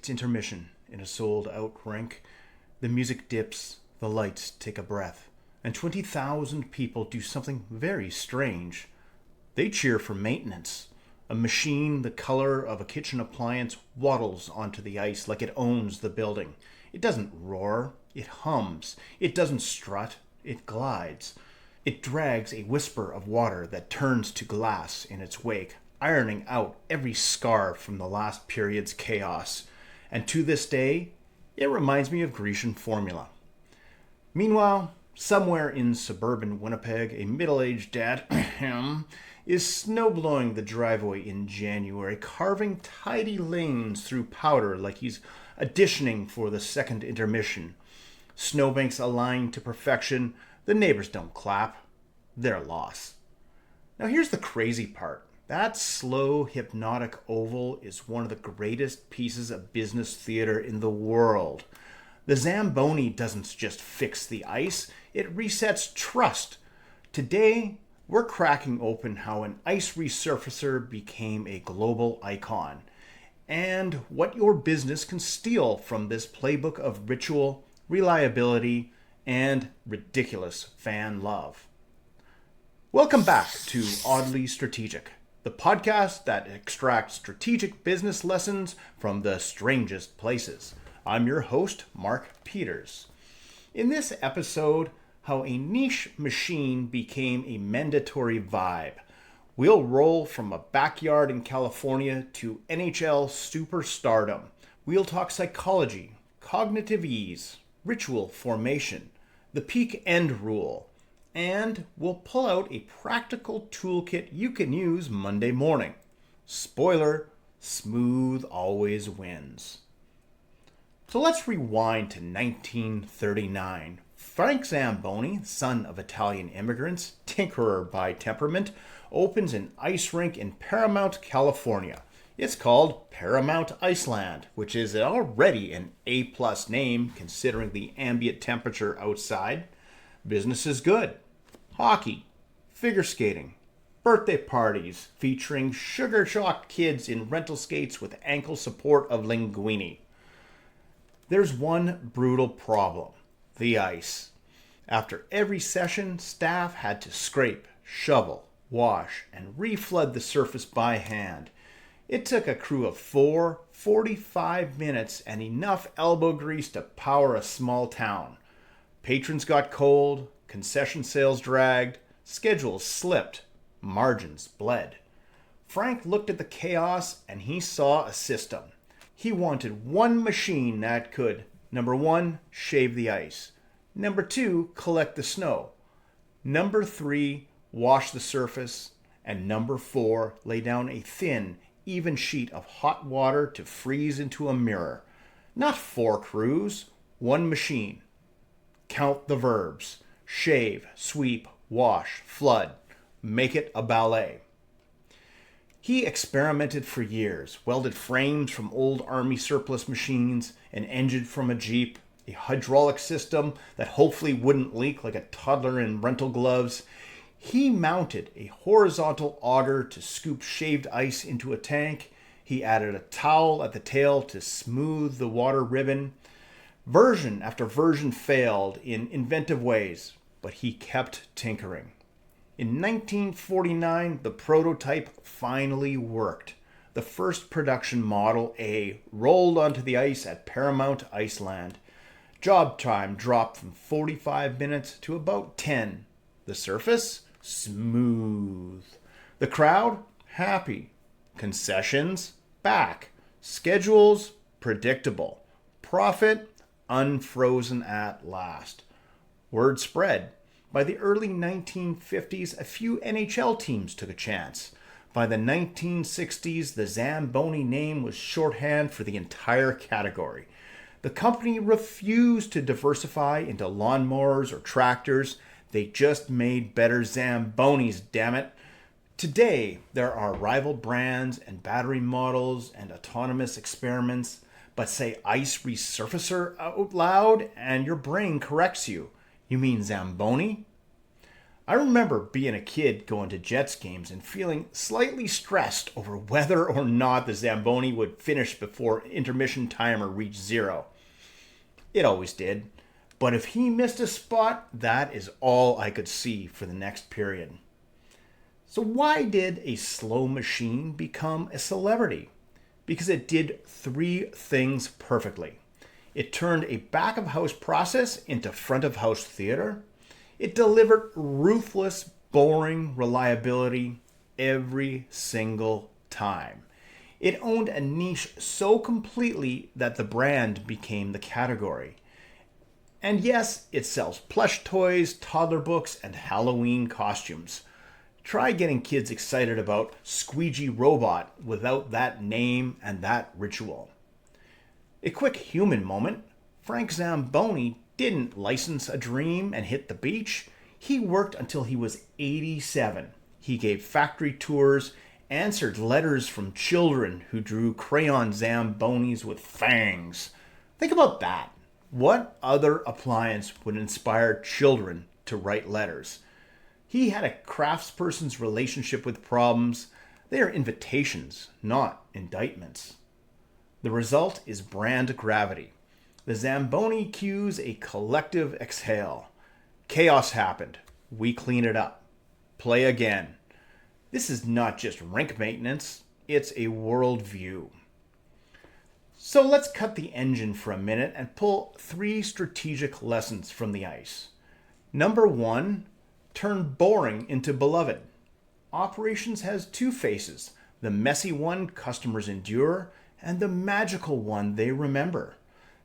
last intermission in a sold-out rink. The music dips, the lights take a breath, and 20,000 people do something very strange. They cheer for maintenance. A machine the color of a kitchen appliance waddles onto the ice like it owns the building. It doesn't roar, it hums. It doesn't strut, it glides. It drags a whisper of water that turns to glass in its wake, ironing out every scar from the last period's chaos. And to this day, it reminds me of Grecian formula. Meanwhile, somewhere in suburban Winnipeg, a middle-aged dad is snowblowing the driveway in January, carving tidy lanes through powder like he's auditioning for the second intermission. Snowbanks aligned to perfection. The neighbors don't clap. They're lost. Now here's the crazy part. That slow, hypnotic oval is one of the greatest pieces of business theater in the world. The Zamboni doesn't just fix the ice, it resets trust. Today, we're cracking open how an ice resurfacer became a global icon, and what your business can steal from this playbook of ritual, reliability, and ridiculous fan love. Welcome back to Oddly Strategic, the podcast that extracts strategic business lessons from the strangest places. I'm your host, Mark Peters. In this episode, how a niche machine became a mandatory vibe. We'll roll from a backyard in California to NHL superstardom. We'll talk psychology, cognitive ease, ritual formation, the peak end rule, and we'll pull out a practical toolkit you can use Monday morning. Spoiler, smooth always wins. So let's rewind to 1939. Frank Zamboni, son of Italian immigrants, tinkerer by temperament, opens an ice rink in Paramount, California. It's called Paramount Iceland, which is already an A-plus name considering the ambient temperature outside. Business is good. Hockey, figure skating, birthday parties featuring sugar-shocked kids in rental skates with ankle support of linguine. There's one brutal problem: the ice. After every session, staff had to scrape, shovel, wash, and reflood the surface by hand. It took a crew of 45 minutes and enough elbow grease to power a small town. Patrons got cold, concession sales dragged, schedules slipped, margins bled. Frank looked at the chaos and he saw a system. He wanted one machine that could, number 1, shave the ice. Number 2, collect the snow. Number 3, wash the surface. And number 4, lay down a thin, even sheet of hot water to freeze into a mirror. Not 4 crews, one machine. Count the verbs: shave, sweep, wash, flood. Make it a ballet. He experimented for years, welded frames from old army surplus machines, an engine from a Jeep, a hydraulic system that hopefully wouldn't leak like a toddler in rental gloves. He mounted a horizontal auger to scoop shaved ice into a tank. He added a towel at the tail to smooth the water ribbon. Version after version failed in inventive ways, but he kept tinkering. In 1949, the prototype finally worked. The first production Model A rolled onto the ice at Paramount Iceland. Job time dropped from 45 minutes to about 10. The surface? Smooth. The crowd? Happy. Concessions? Back. Schedules? Predictable. Profit? Unfrozen at last. Word spread. By the early 1950s, a few NHL teams took a chance. By the 1960s, the Zamboni name was shorthand for the entire category. The company refused to diversify into lawnmowers or tractors. They just made better Zambonis, damn it. Today, there are rival brands and battery models and autonomous experiments, but say ice resurfacer out loud and your brain corrects you. You mean Zamboni? I remember being a kid going to Jets games and feeling slightly stressed over whether or not the Zamboni would finish before intermission timer reached zero. It always did. But if he missed a spot, that is all I could see for the next period. So why did a slow machine become a celebrity? Because it did three things perfectly. It turned a back-of-house process into front-of-house theater. It delivered ruthless, boring reliability every single time. It owned a niche so completely that the brand became the category. And yes, it sells plush toys, toddler books, and Halloween costumes. Try getting kids excited about Squeegee Robot without that name and that ritual. A quick human moment. Frank Zamboni didn't license a dream and hit the beach. He worked until he was 87. He gave factory tours, answered letters from children who drew crayon Zambonis with fangs. Think about that. What other appliance would inspire children to write letters? He had a craftsperson's relationship with problems. They are invitations, not indictments. The result is brand gravity. The Zamboni cues a collective exhale. Chaos happened. We clean it up. Play again. This is not just rink maintenance, it's a worldview. So let's cut the engine for a minute and pull three strategic lessons from the ice. Number one, turn boring into beloved. Operations has two faces, the messy one customers endure and the magical one they remember.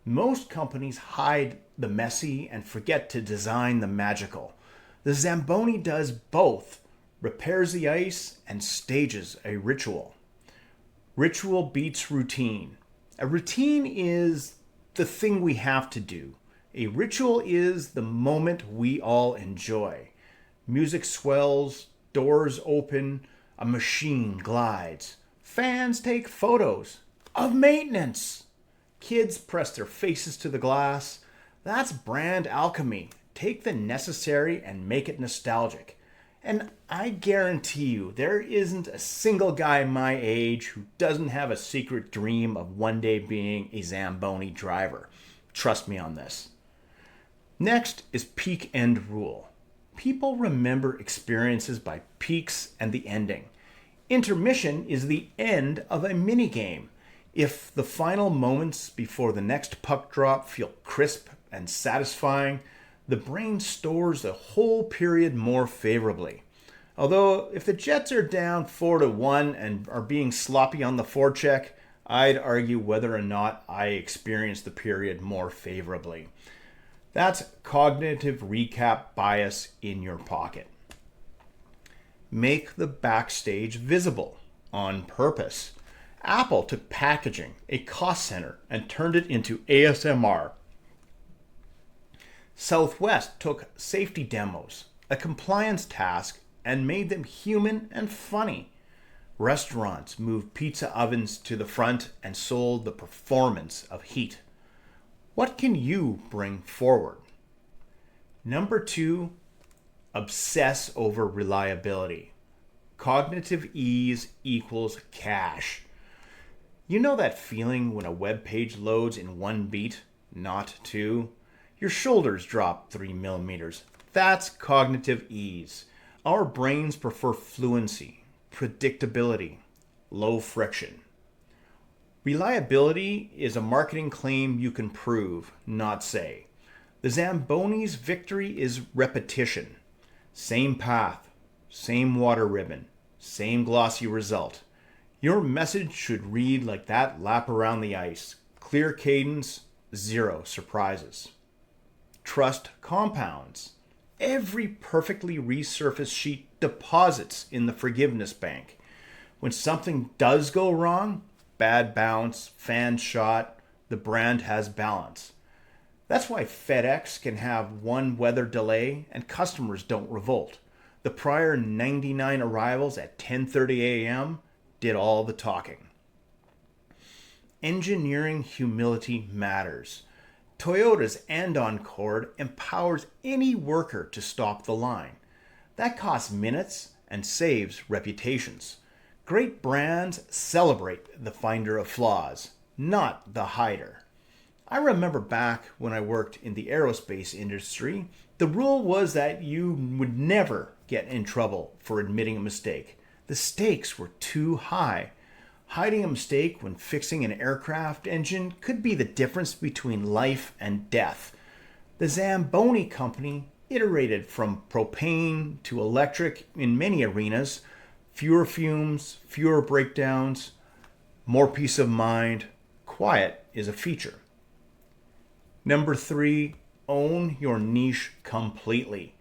Most companies hide the messy and forget to design the magical. The Zamboni does both, repairs the ice and stages a ritual. Ritual beats routine. A routine is the thing we have to do. A ritual is the moment we all enjoy. Music swells, doors open, a machine glides. Fans take photos of maintenance. Kids press their faces to the glass. That's brand alchemy. Take the necessary and make it nostalgic. And I guarantee you, there isn't a single guy my age who doesn't have a secret dream of one day being a Zamboni driver. Trust me on this. Next is peak end rule. People remember experiences by peaks and the ending. Intermission is the end of a minigame. If the final moments before the next puck drop feel crisp and satisfying, the brain stores the whole period more favorably. Although, if the Jets are down 4-1 and are being sloppy on the forecheck, I'd argue whether or not I experience the period more favorably. That's cognitive recap bias in your pocket. Make the backstage visible on purpose. Apple took packaging, a cost center, and turned it into ASMR. Southwest took safety demos, a compliance task, and made them human and funny. Restaurants moved pizza ovens to the front and sold the performance of heat. What can you bring forward? Number two, obsess over reliability. Cognitive ease equals cash. You know that feeling when a web page loads in one beat, not two? Your shoulders drop 3 millimeters. That's cognitive ease. Our brains prefer fluency, predictability, low friction. Reliability is a marketing claim you can prove, not say. The Zamboni's victory is repetition. Same path, same water ribbon, same glossy result. Your message should read like that lap around the ice. Clear cadence, zero surprises. Trust compounds. Every perfectly resurfaced sheet deposits in the forgiveness bank. When something does go wrong, bad bounce, fan shot, the brand has balance. That's why FedEx can have one weather delay and customers don't revolt. The prior 99 arrivals at 10:30 a.m. did all the talking. Engineering humility matters. Toyota's andon cord empowers any worker to stop the line. That costs minutes and saves reputations. Great brands celebrate the finder of flaws, not the hider. I remember back when I worked in the aerospace industry, the rule was that you would never get in trouble for admitting a mistake. The stakes were too high. Hiding a mistake when fixing an aircraft engine could be the difference between life and death. The Zamboni company iterated from propane to electric in many arenas. Fewer fumes, fewer breakdowns, more peace of mind. Quiet is a feature. Number 3, own your niche completely.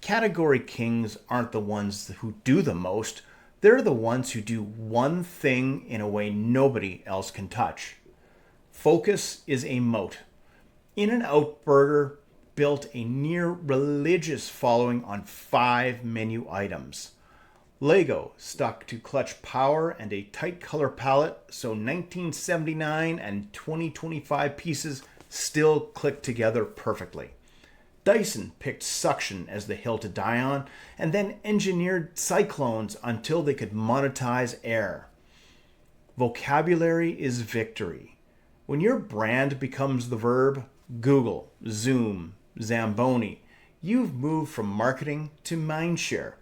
Category kings aren't the ones who do the most. They're the ones who do one thing in a way nobody else can touch. Focus is a moat. In-N-Out Burger built a near religious following on 5 menu items. Lego stuck to clutch power and a tight color palette, so 1979 and 2025 pieces still click together perfectly. Dyson picked suction as the hill to die on, and then engineered cyclones until they could monetize air. Vocabulary is victory. When your brand becomes the verb, Google, Zoom, Zamboni, you've moved from marketing to mindshare.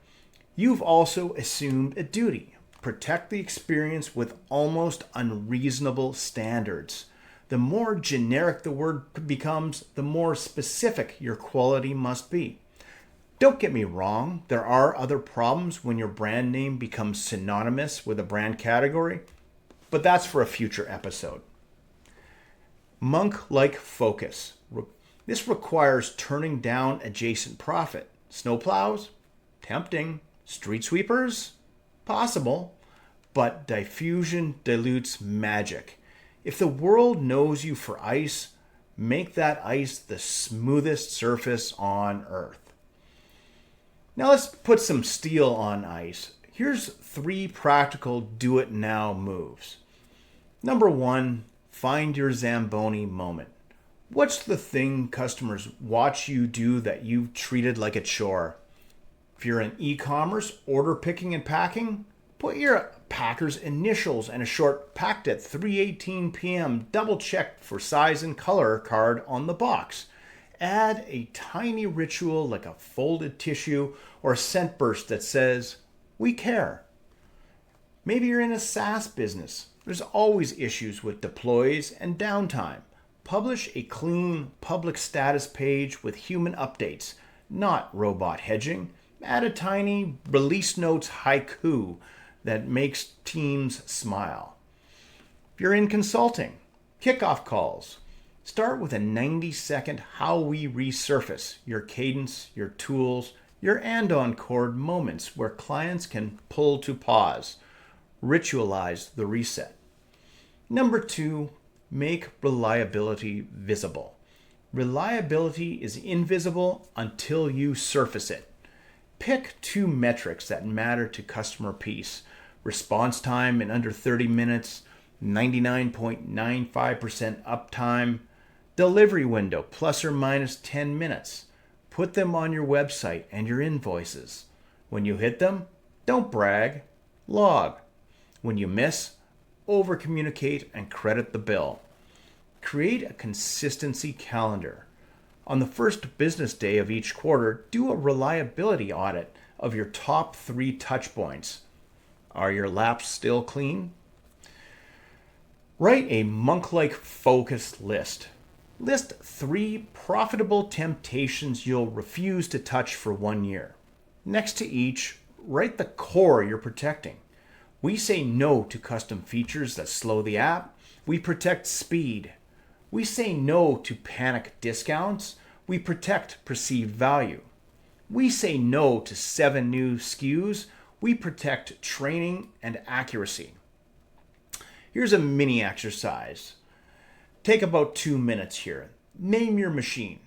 You've also assumed a duty. Protect the experience with almost unreasonable standards. The more generic the word becomes, the more specific your quality must be. Don't get me wrong, there are other problems when your brand name becomes synonymous with a brand category, but that's for a future episode. Monk-like focus. This requires turning down adjacent profit. Snowplows? Tempting. Street sweepers? Possible. But diffusion dilutes magic. If the world knows you for ice, make that ice the smoothest surface on Earth. Now let's put some steel on ice. Here's 3 practical do-it-now moves. Number 1, find your Zamboni moment. What's the thing customers watch you do that you've treated like a chore? If you're in e-commerce, order picking and packing, put your packer's initials and a short "packed at 3:18 p.m. double-checked for size and color" card on the box. Add a tiny ritual like a folded tissue or a scent burst that says, "We care." Maybe you're in a SaaS business. There's always issues with deploys and downtime. Publish a clean public status page with human updates, not robot hedging. Add a tiny release notes haiku that makes teams smile. If you're in consulting, kickoff calls. Start with a 90-second how we resurface, your cadence, your tools, your and-on chord moments where clients can pull to pause. Ritualize the reset. Number 2, make reliability visible. Reliability is invisible until you surface it. Pick 2 metrics that matter to customer peace. Response time in under 30 minutes, 99.95% uptime, delivery window plus or minus 10 minutes. Put them on your website and your invoices. When you hit them, don't brag, log. When you miss, over-communicate and credit the bill. Create a consistency calendar. On the first business day of each quarter, do a reliability audit of your top 3 touch points. Are your laps still clean? Write a monk-like focus list. List 3 profitable temptations you'll refuse to touch for 1 year. Next to each, write the core you're protecting. We say no to custom features that slow the app. We protect speed. We say no to panic discounts. We protect perceived value. We say no to 7 new SKUs. We protect training and accuracy. Here's a mini exercise. Take about 2 minutes here. Name your machine.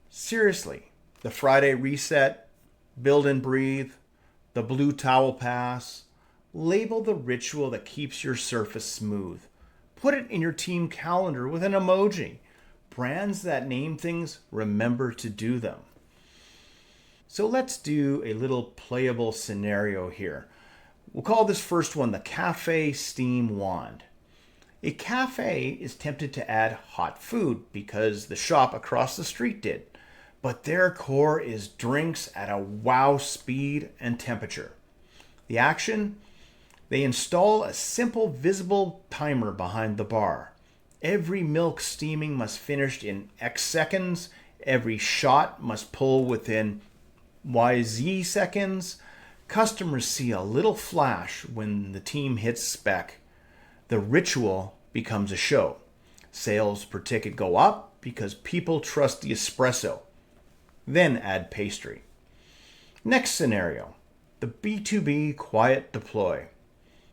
Seriously, the Friday reset, build and breathe, the blue towel pass. Label the ritual that keeps your surface smooth. Put it in your team calendar with an emoji. Brands that name things remember to do them. So let's do a little playable scenario here. We'll call this first one the Cafe Steam Wand. A cafe is tempted to add hot food because the shop across the street did, but their core is drinks at a wow speed and temperature. The action? They install a simple visible timer behind the bar. Every milk steaming must finish in X seconds. Every shot must pull within YZ seconds. Customers see a little flash when the team hits spec. The ritual becomes a show. Sales per ticket go up because people trust the espresso. Then add pastry. Next scenario, the B2B quiet deploy.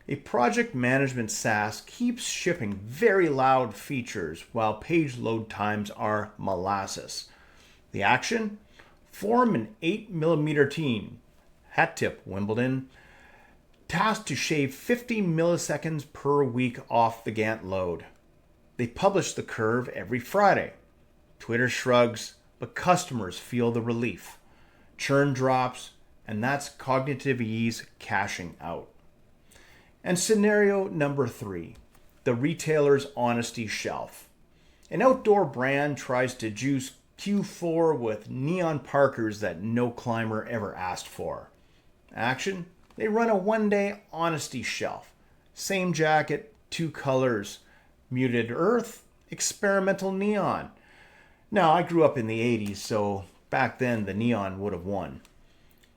A project management SaaS keeps shipping very loud features while page load times are molasses. The action? Form an 8mm team, hat tip Wimbledon, tasked to shave 50 milliseconds per week off the Gantt load. They publish the curve every Friday. Twitter shrugs, but customers feel the relief. Churn drops, and that's cognitive ease cashing out. And scenario number 3, the retailer's honesty shelf. An outdoor brand tries to juice Q4 with neon parkers that no climber ever asked for. Action? They run a one-day honesty shelf. Same jacket, 2 colors. Muted earth, experimental neon. Now, I grew up in the 80s, so back then the neon would have won.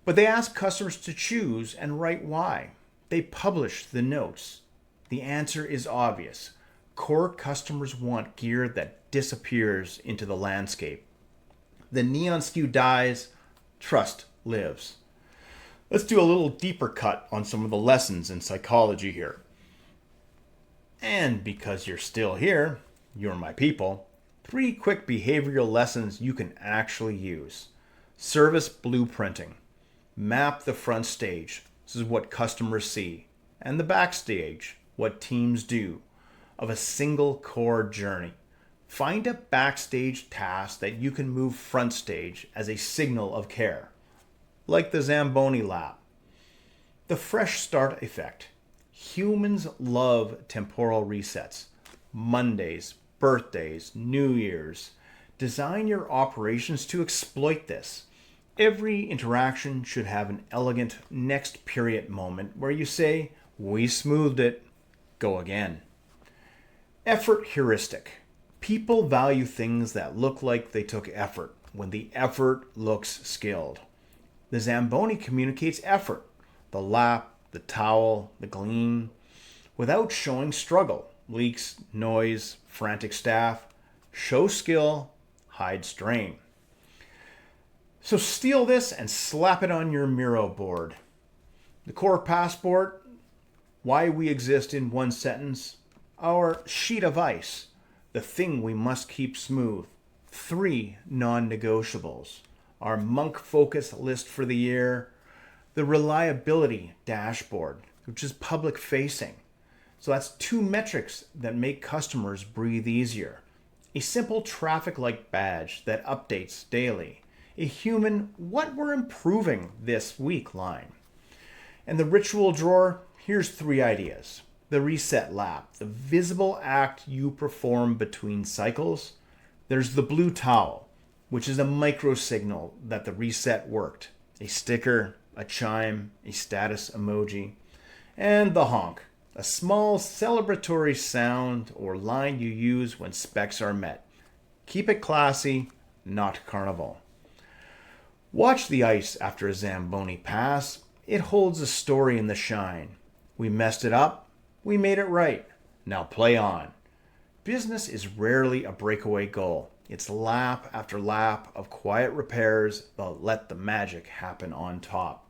But they ask customers to choose and write why. They publish the notes. The answer is obvious. Core customers want gear that disappears into the landscape. The neon SKU dies, trust lives. Let's do a little deeper cut on some of the lessons in psychology here. And because you're still here, you're my people, 3 quick behavioral lessons you can actually use. Service blueprinting. Map the front stage. This is what customers see. And the backstage, what teams do, of a single core journey. Find a backstage task that you can move front stage as a signal of care. Like the Zamboni lab. The fresh start effect. Humans love temporal resets. Mondays, birthdays, New Year's. Design your operations to exploit this. Every interaction should have an elegant next period moment where you say, "We smoothed it, go again." Effort heuristic. People value things that look like they took effort when the effort looks skilled. The Zamboni communicates effort, the lap, the towel, the gleam, without showing struggle, leaks, noise, frantic staff. Show skill, hide strain. So steal this and slap it on your Miro board. The core passport, why we exist in one sentence. Our sheet of ice, the thing we must keep smooth. 3 non-negotiables. Our monk focus list for the year. The reliability dashboard, which is public facing. So that's 2 metrics that make customers breathe easier. A simple traffic light badge that updates daily. A human, what we're improving this week line. And the ritual drawer, here's 3 ideas. The reset lap, the visible act you perform between cycles. There's the blue towel, which is a micro signal that the reset worked. A sticker, a chime, a status emoji. And the honk, a small celebratory sound or line you use when specs are met. Keep it classy, not carnival. Watch the ice after a Zamboni pass. It holds a story in the shine. We messed it up. We made it right. Now play on. Business is rarely a breakaway goal. It's lap after lap of quiet repairs that let the magic happen on top.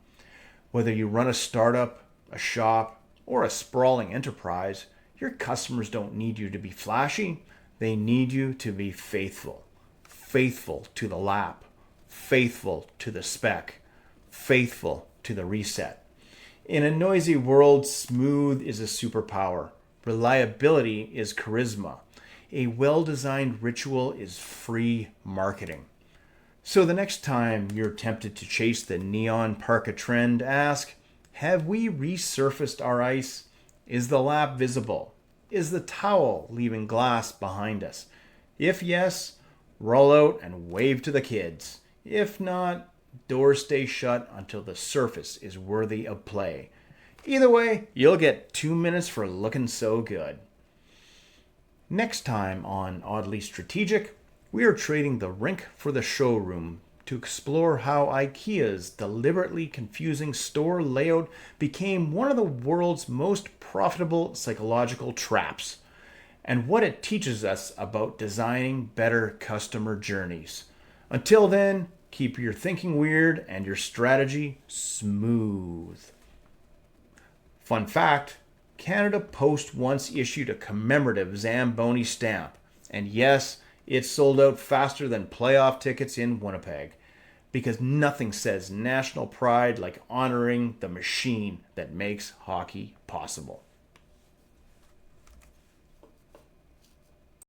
Whether you run a startup, a shop, or a sprawling enterprise, your customers don't need you to be flashy. They need you to be faithful. Faithful to the lap. Faithful to the spec. Faithful to the reset. In a noisy world, smooth is a superpower. Reliability is charisma. A well-designed ritual is free marketing. So the next time you're tempted to chase the neon parka trend, ask, have we resurfaced our ice? Is the lap visible? Is the towel leaving glass behind us? If yes, roll out and wave to the kids. If not, doors stay shut until the surface is worthy of play. Either way, you'll get 2 minutes for looking so good. Next time on Oddly Strategic, we are trading the rink for the showroom to explore how IKEA's deliberately confusing store layout became one of the world's most profitable psychological traps, and what it teaches us about designing better customer journeys. Until then, keep your thinking weird and your strategy smooth. Fun fact, Canada Post once issued a commemorative Zamboni stamp, and yes, it sold out faster than playoff tickets in Winnipeg, because nothing says national pride like honoring the machine that makes hockey possible.